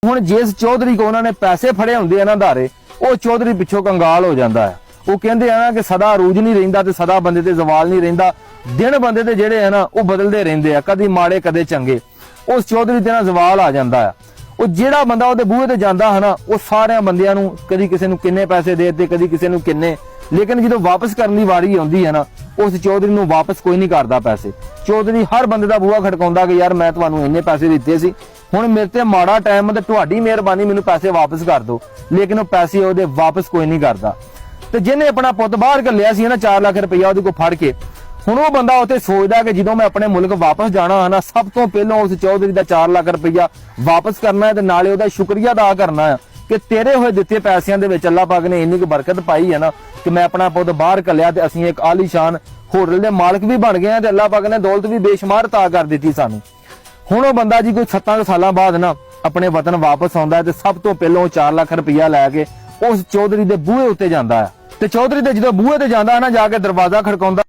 ਹੁਣ ਜਿਸ ਚੌਧਰੀ ਕੋ ਉਹਨਾਂ ਨੇ ਪੈਸੇ ਫੜੇ ਹੁੰਦੇ ਆ ਨਾ ਧਾਰੇ, ਉਹ ਚੌਧਰੀ ਪਿੱਛੋਂ ਕੰਗਾਲ ਹੋ ਜਾਂਦਾ ਹੈ। ਉਹ ਕਹਿੰਦੇ ਆ ਨਾ ਕਿ ਸਦਾ ਅਰੂਜ ਨਹੀਂ ਰਹਿੰਦਾ ਤੇ ਸਦਾ ਬੰਦੇ ਤੇ ਜ਼ਵਾਲ ਨਹੀਂ ਰਹਿੰਦਾ। ਦਿਨ ਬੰਦੇ ਤੇ ਜਿਹੜੇ ਆ ਨਾ ਉਹ ਬਦਲਦੇ ਰਹਿੰਦੇ ਆ, ਕਦੀ ਮਾੜੇ ਕਦੇ ਚੰਗੇ। ਉਸ ਚੌਧਰੀ ਤੇ ਨਾ ਜ਼ਵਾਲ ਆ ਜਾਂਦਾ ਆ। ਉਹ ਜਿਹੜਾ ਬੰਦਾ ਉਹਦੇ ਬੂਹੇ ਤੇ ਜਾਂਦਾ ਹੈ ਨਾ, ਉਹ ਸਾਰਿਆਂ ਬੰਦਿਆਂ ਨੂੰ ਕਦੀ ਕਿਸੇ ਨੂੰ ਕਿੰਨੇ ਪੈਸੇ ਦੇ ਦਿੱਤੇ, ਕਦੀ ਕਿਸੇ ਨੂੰ ਕਿੰਨੇ, ਲੇਕਿਨ ਜਦੋਂ ਵਾਪਸ ਕਰਨ ਦੀ ਵਾਰੀ ਆਉਂਦੀ ਹੈ ਨਾ, ਉਸ ਚੌਧਰੀ ਨੂੰ ਵਾਪਸ ਕੋਈ ਨਹੀਂ ਕਰਦਾ ਪੈਸੇ। ਚੌਧਰੀ ਹਰ ਬੰਦੇ ਦਾ ਬੂਹਾ ਖੜਕਾਉਂਦਾ ਕਿ ਯਾਰ ਮੈਂ ਤੁਹਾਨੂੰ ਇੰਨੇ ਪੈਸੇ ਦਿੱਤੇ ਸੀ, ਹੁਣ ਮੇਰੇ ਤੇ ਮਾੜਾ ਟਾਈਮ ਤੇ ਤੁਹਾਡੀ ਮਿਹਰਬਾਨੀ ਮੈਨੂੰ ਪੈਸੇ ਵਾਪਸ ਕਰ ਦਿਓ, ਲੇਕਿਨ ਉਹ ਪੈਸੇ ਉਹਦੇ ਵਾਪਸ ਕੋਈ ਨਹੀਂ ਕਰਦਾ। ਤੇ ਜਿਹਨੇ ਆਪਣਾ ਪੁੱਤ ਬਾਹਰ ਘੱਲਿਆ ਸੀ ਨਾ 4 ਲੱਖ ਰੁਪਇਆ ਉਹਦੇ ਕੋਲ ਫੜ ਕੇ, ਹੁਣ ਉਹ ਬੰਦਾ ਉੱਥੇ ਸੋਚਦਾ ਕਿ ਜਦੋਂ ਮੈਂ ਆਪਣੇ ਮੁਲਕ ਵਾਪਸ ਜਾਣਾ ਹੈ ਨਾ, ਸਭ ਤੋਂ ਪਹਿਲਾਂ ਉਸ ਚੌਧਰੀ ਦਾ 4 ਲੱਖ ਰੁਪਇਆ ਵਾਪਸ ਕਰਨਾ ਹੈ ਤੇ ਨਾਲੇ ਉਹਦਾ ਸ਼ੁਕਰੀਆ ਅਦਾ ਕਰਨਾ ਹੈ ਕਿ ਤੇਰੇ ਹੋਏ ਦਿੱਤੇ ਪੈਸਿਆਂ ਦੇ ਵਿੱਚ ਅੱਲਾਹ ਪਾਕ ਨੇ ਇੰਨੀ ਕੁ ਬਰਕਤ ਪਾਈ ਹੈ ਨਾ ਕਿ ਮੈਂ ਆਪਣਾ ਪੁੱਤ ਬਾਹਰ ਘੱਲਿਆ ਤੇ ਅਸੀਂ ਇੱਕ ਆਲੀਸ਼ਾਨ ਹੋਟਲ ਦੇ ਮਾਲਕ ਵੀ ਬਣ ਗਏ ਆ ਤੇ ਅੱਲਾਹ ਪਾਕ ਨੇ ਦੌਲਤ ਵੀ ਬੇਸ਼ੁਮਾਰ ਅਤਾ ਕਰ ਦਿੱਤੀ ਸਾਨੂੰ। ਹੁਣ ਉਹ ਬੰਦਾ ਜੀ ਕੋਈ 7 ਸਾਲਾਂ ਬਾਅਦ ਨਾ ਆਪਣੇ ਵਤਨ ਵਾਪਸ ਆਉਂਦਾ ਤੇ ਸਭ ਤੋਂ ਪਹਿਲਾਂ 4 ਲੱਖ ਰੁਪਇਆ ਲੈ ਕੇ ਉਸ ਚੌਧਰੀ ਦੇ ਬੂਹੇ ਉੱਤੇ ਜਾਂਦਾ ਹੈ। ਤੇ ਚੌਧਰੀ ਦੇ ਜਦੋਂ ਬੂਹੇ ਤੇ ਜਾਂਦਾ ਹੈ ਨਾ, ਜਾ ਕੇ ਦਰਵਾਜ਼ਾ ਖੜਕਾਉਂਦਾ